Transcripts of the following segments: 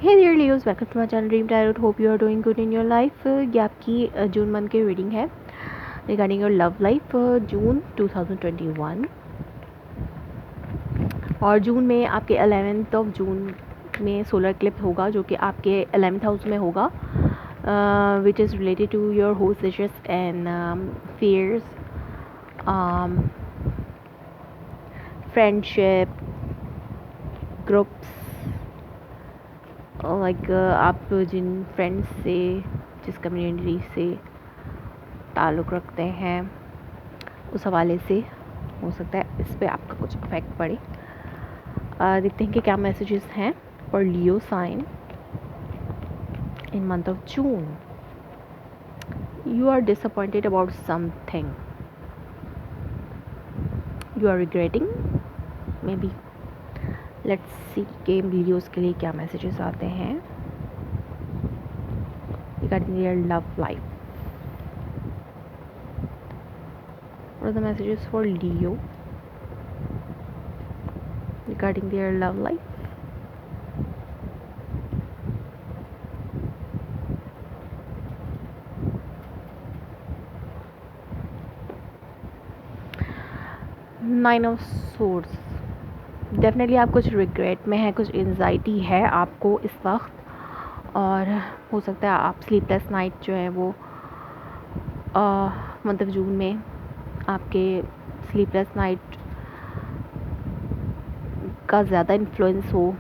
Hey dear Leos, welcome to my channel Dream Tarot. Hope you are doing good in your life. ये आपकी June month की reading है regarding your love life June 2021। और जून में आपके 11th of June में solar Eclipse होगा जो कि आपके 11th हाउस में होगा, which is related to your hopes, wishes and fears, friendship, groups, like आप जिन फ्रेंड्स से, जिस कम्युनिटी से ताल्लुक़ रखते हैं उस हवाले से हो सकता है इस पर आपका कुछ इफेक्ट पड़े। देखते हैं कि क्या मैसेजेस हैं for Leo sign in month of June. You are disappointed about something, you are regretting maybe. Let's see के लियोस के लिए क्या मैसेजेस आते हैं regarding their love life. What are the messages for Leo regarding their love life? Nine of Swords। Definitely आप कुछ regret में हैं, कुछ एंजाइटी है आपको इस वक्त, और हो सकता है आप स्लीपलेस नाइट जो है वो मतलब जून में आपके स्लीपलेस नाइट का ज़्यादा इन्फ्लुएंस हो,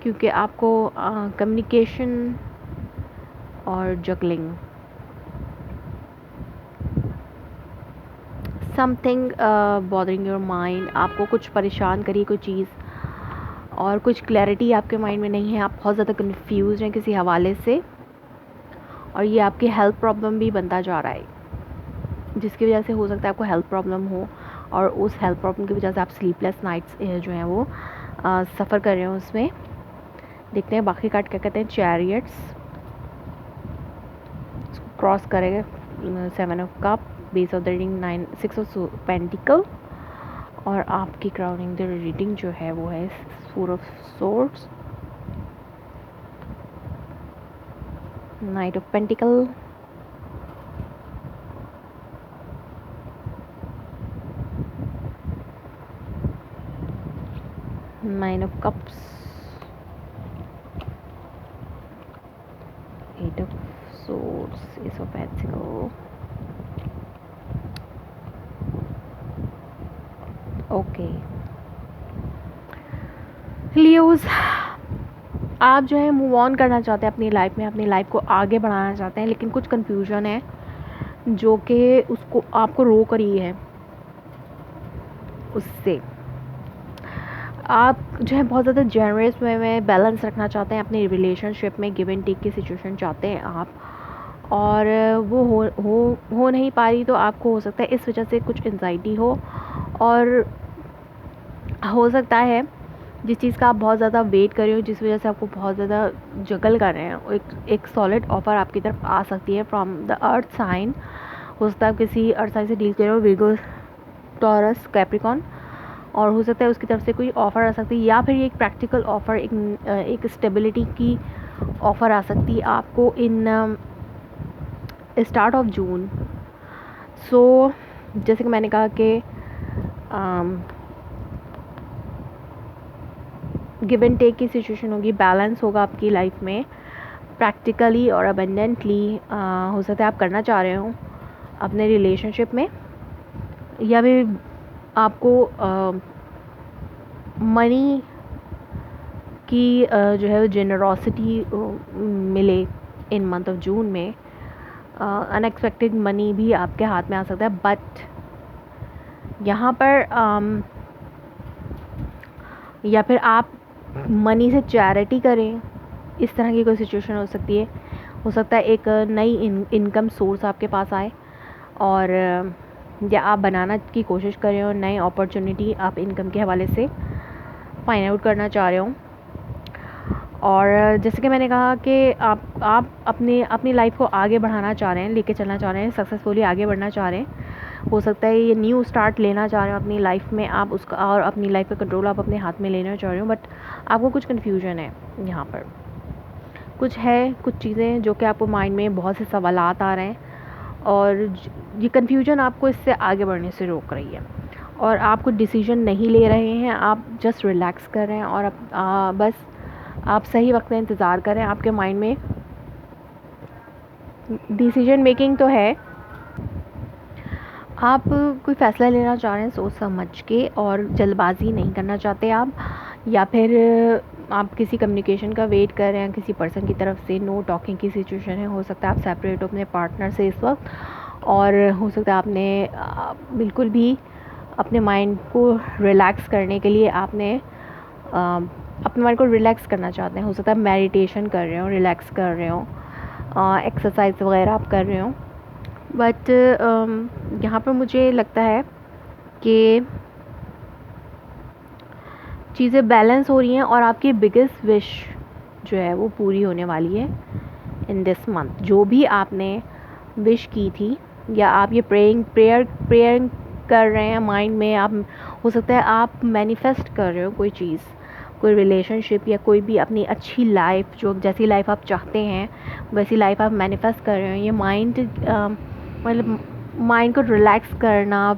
क्योंकि आपको कम्युनिकेशन और juggling, something bothering your mind, आपको कुछ परेशान करी कोई चीज़ और कुछ क्लैरिटी आपके माइंड में नहीं है, आप बहुत ज़्यादा कंफ्यूज हैं किसी हवाले से, और ये आपकी हेल्थ प्रॉब्लम भी बनता जा रहा है, जिसकी वजह से हो सकता है आपको हेल्थ प्रॉब्लम हो, और उस हेल्थ प्रॉब्लम की वजह से आप स्लीपलेस नाइट्स जो हैं वो सफ़र कर रहे हो उसमें। देखते हैं बाकी कार्ड क्या कहते हैं। चैरियट्स क्रॉस करेंगे 7 of cup, base of the reading 6 of pentacle, और आपकी क्राउनिंग द रीडिंग जो है वो है 4 of swords, night of pentacle, nine of cups, 8 of swords, S of pentacle. Okay Leos, आप जो है मूव ऑन करना चाहते हैं अपनी लाइफ में, अपनी लाइफ को आगे बढ़ाना चाहते हैं, लेकिन कुछ कंफ्यूजन है जो कि उसको आपको रोक रही है। उससे आप जो है बहुत ज़्यादा जेनरस वे में बैलेंस रखना चाहते हैं अपनी रिलेशनशिप में, गिव एंड टेक की सिचुएशन चाहते हैं आप, और वो हो नहीं पा रही, तो आपको हो सकता है इस वजह से कुछ एंजाइटी हो, और हो सकता है जिस चीज़ का आप बहुत ज़्यादा वेट कर रहे हो, जिस वजह से आपको बहुत ज़्यादा जगल कर रहे हैं, एक सॉलिड ऑफ़र आपकी तरफ आ सकती है फ्रॉम द अर्थ साइन। हो सकता है आप किसी अर्थ साइन से डील कर रहे हो, विर्गो, टॉरस, कैप्रिकॉन, और हो सकता है उसकी तरफ से कोई ऑफ़र आ सकती है, या फिर एक प्रैक्टिकल ऑफ़र, एक स्टेबिलिटी की ऑफ़र आ सकती है आपको इन स्टार्ट ऑफ जून। सो जैसे कि मैंने कहा कि गिव एंड टेक की सिचुएशन होगी, बैलेंस होगा आपकी लाइफ में, प्रैक्टिकली और अबेंडेंटली हो सकता है आप करना चाह रहे हो अपने रिलेशनशिप में, या फिर आपको मनी की जो है जेनरोसिटी मिले इन मंथ ऑफ जून में। अनएक्सपेक्टेड मनी भी आपके हाथ में आ सकता है, बट यहाँ पर या फिर आप मनी से चैरिटी करें, इस तरह की कोई सिचुएशन हो सकती है। हो सकता है एक नई इनकम सोर्स आपके पास आए, और या आप बनाना की कोशिश कर रहे हो नई अपॉर्चुनिटी, आप इनकम के हवाले से फाइंड आउट करना चाह रहे हो। और जैसे कि मैंने कहा कि आप अपनी लाइफ को आगे बढ़ाना चाह रहे हैं, लेके चलना चाह रहे हैं, सक्सेसफुली आगे बढ़ना चाह रहे हैं, हो सकता है ये न्यू स्टार्ट लेना चाह रहे हो अपनी लाइफ में आप उसका, और अपनी लाइफ का कंट्रोल आप अपने हाथ में लेना चाह रहे हो, बट आपको कुछ कन्फ्यूजन है यहाँ पर, कुछ है, कुछ चीज़ें जो कि आपको माइंड में बहुत से सवालात आ रहे हैं, और ये कन्फ्यूजन आपको इससे आगे बढ़ने से रोक रही है, और आप कुछ डिसीजन नहीं ले रहे हैं, आप जस्ट रिलैक्स कर रहे हैं, और बस आप सही वक्त का इंतज़ार करें। आपके माइंड में डिसीजन मेकिंग तो है, आप कोई फ़ैसला लेना चाह रहे हैं सोच समझ के, और जल्दबाज़ी नहीं करना चाहते आप, या फिर आप किसी कम्युनिकेशन का वेट कर रहे हैं किसी पर्सन की तरफ से, नो टॉकिंग की सिचुएशन है, हो सकता है आप सेपरेट हो अपने पार्टनर से इस वक्त, और हो सकता है आपने बिल्कुल भी अपने माइंड को रिलैक्स करने के लिए आपने अपने माइंड को रिलैक्स करना चाहते हैं, हो सकता है मेडिटेशन कर रहे हो, रिलैक्स कर रहे हो, एक्सरसाइज वगैरह आप कर रहे हो, बट यहाँ पर मुझे लगता है कि चीज़ें बैलेंस हो रही हैं, और आपकी बिगेस्ट विश जो है वो पूरी होने वाली है इन दिस मंथ। जो भी आपने विश की थी, या आप ये प्रेयर कर रहे हैं माइंड में, आप हो सकता है आप मैनिफेस्ट कर रहे हो कोई चीज़, कोई रिलेशनशिप, या कोई भी अपनी अच्छी लाइफ, जो जैसी लाइफ आप चाहते हैं वैसी लाइफ आप मैनिफेस्ट कर रहे हो। ये माइंड मतलब माइंड को रिलैक्स करना,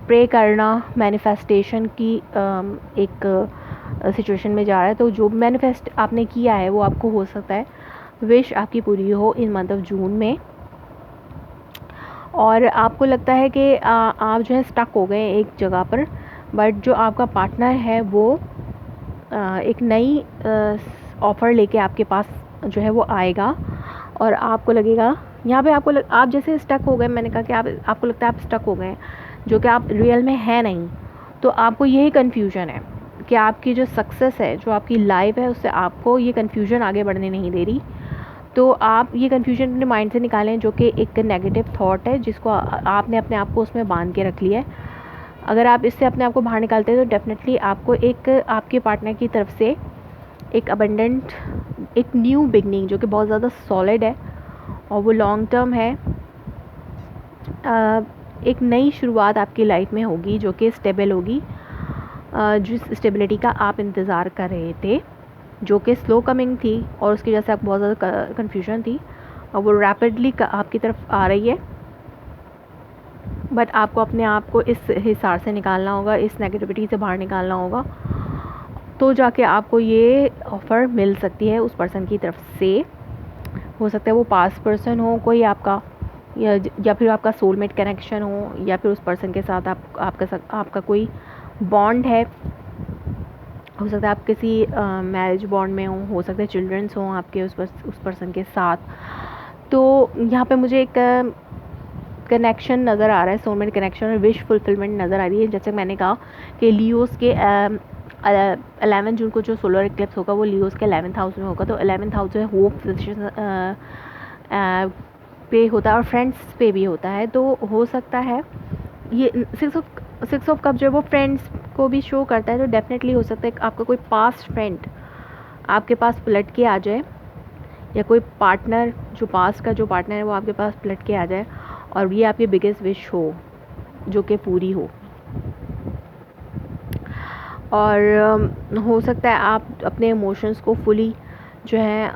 प्रे करना मैनिफेस्टेशन की एक सिचुएशन में जा रहा है। तो जो मैनिफेस्ट आपने किया है वो आपको हो सकता है विश आपकी पूरी हो इन मंथ ऑफ जून में, और आपको लगता है कि आप जो है स्टक हो गए एक जगह पर, बट जो आपका पार्टनर है वो एक नई ऑफ़र लेके आपके पास जो है वो आएगा, और आपको लगेगा यहाँ पे आप जैसे स्टक हो गए, मैंने कहा कि आपको लगता है आप स्टक हो गए, जो कि आप रियल में है नहीं, तो आपको यही कन्फ्यूजन है कि आपकी जो सक्सेस है, जो आपकी लाइफ है, उससे आपको ये कन्फ्यूजन आगे बढ़ने नहीं दे रही। तो आप ये कन्फ्यूजन अपने माइंड से निकालें, जो कि एक नेगेटिव थॉट है जिसको आपने अपने आप को उसमें बांध के रख लिया है। अगर आप इससे अपने आप को बाहर निकालते हैं तो डेफिनेटली आपको एक आपके पार्टनर की तरफ से एक अबंडेंट, एक न्यू बिगनिंग जो कि बहुत ज़्यादा सॉलिड है और वो लॉन्ग टर्म है, एक नई शुरुआत आपकी लाइफ में होगी जो कि स्टेबल होगी, जिस स्टेबिलिटी का आप इंतज़ार कर रहे थे, जो कि स्लो कमिंग थी और उसकी वजह से आपको बहुत ज़्यादा कन्फ्यूजन थी, और वो रैपिडली आपकी तरफ आ रही है। बट आपको अपने आप को इस हिसार से निकालना होगा, इस नेगेटिविटी से बाहर निकालना होगा, तो जाके आपको ये ऑफ़र मिल सकती है उस पर्सन की तरफ से। हो सकता है वो पास्ट पर्सन हो कोई आपका, या फिर आपका सोलमेट कनेक्शन हो, या फिर उस पर्सन के साथ आपका कोई बॉन्ड है। हो सकता है आप किसी मैरिज बॉन्ड में हो सकता है चिल्ड्रंस हों आपके उस पर्सन के साथ। तो यहाँ पे मुझे एक कनेक्शन नज़र आ रहा है, सोलमेट कनेक्शन और विश फुलफिलमेंट नज़र आ रही है। जैसे मैंने कहा कि लियोस के 11 जून को जो सोलर इक्लिप्स होगा वो लियोस के 11th हाउस में होगा। तो 11th हाउस जो है होप पे होता है और फ्रेंड्स पे भी होता है। तो हो सकता है ये सिक्स ऑफ कप जो है वो फ्रेंड्स को भी शो करता है। तो डेफिनेटली हो सकता है आपका कोई पास्ट फ्रेंड आपके पास पलट के आ जाए, या कोई पार्टनर जो पास्ट का जो पार्टनर है वो आपके पास पलट के आ जाए, और ये आपकी बिगेस्ट विश हो जो कि पूरी हो। और हो सकता है आप अपने इमोशंस को फुली जो है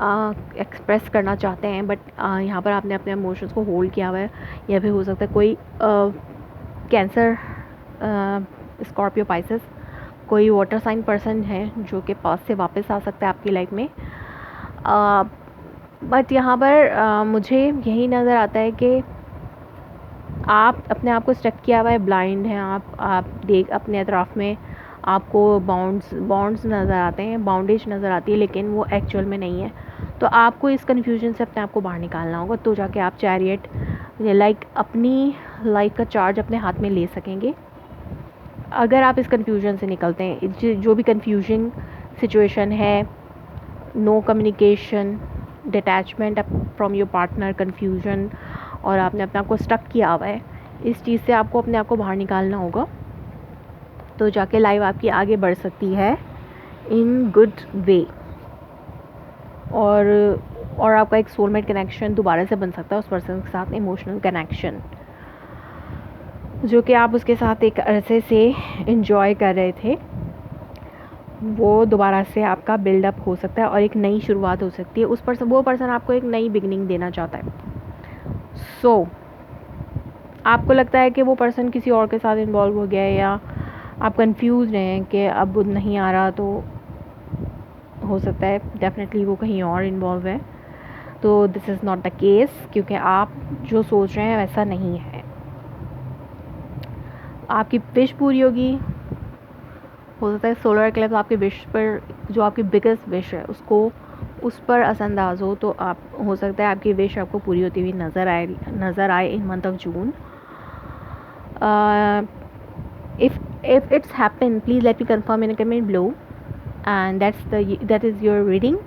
एक्सप्रेस करना चाहते हैं, बट यहाँ पर आपने अपने इमोशंस को होल्ड किया हुआ है। या फिर हो सकता है कोई कैंसर, स्कॉर्पियो, पाइसेस, कोई वाटर साइन पर्सन है जो कि पास से वापस आ सकता है आपकी लाइफ में। बट यहाँ पर मुझे यही नज़र आता है कि आप अपने आप को स्टक किया हुआ है, ब्लाइंड हैं आप देख अपने अतराफ़ में आपको बॉन्ड्स नज़र आते हैं, बाउंडेज नज़र आती है, लेकिन वो एक्चुअल में नहीं है। तो आपको इस कन्फ्यूजन से अपने आप को बाहर निकालना होगा, तो जाके आप चैरियट अपनी लाइफ का चार्ज अपने हाथ में ले सकेंगे। अगर आप इस कन्फ्यूजन से निकलते हैं, जो भी कन्फ्यूजिंग सिचुएशन है, no communication, detachment from your partner, confusion, और आपने अपने आप को स्टक किया हुआ है, इस चीज़ से आपको अपने आप को बाहर निकालना होगा, तो जाके लाइफ आपकी आगे बढ़ सकती है इन गुड वे, और आपका एक सोलमेट कनेक्शन दोबारा से बन सकता है उस पर्सन के साथ, इमोशनल कनेक्शन। जो कि आप उसके साथ एक अरसे से इन्जॉय कर रहे थे, वो दोबारा से आपका बिल्डअप हो सकता है और एक नई शुरुआत हो सकती है। वो पर्सन आपको एक नई बिगनिंग देना चाहता है। सो आपको लगता है कि वो पर्सन किसी और के साथ इन्वॉल्व हो गया है, या आप कंफ्यूज हैं कि अब नहीं आ रहा, तो हो सकता है डेफिनेटली वो कहीं और इन्वॉल्व है। तो this is not the case, क्योंकि आप जो सोच रहे हैं वैसा नहीं है। आपकी विश पूरी होगी। हो सकता है सोलर क्लब आपके विश पर, जो आपकी बिगेस्ट विश है उसको उस पर असरअंदाज हो, तो आप हो सकता है आपकी विश आपको पूरी होती हुई नज़र आए इन month of June. If it's happened, please let me confirm in a comment below, and that is your reading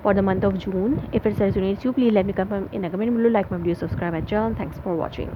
for the month of June. If it resonates you, please let me confirm in a comment below. Like my video, subscribe my channel. Thanks for watching.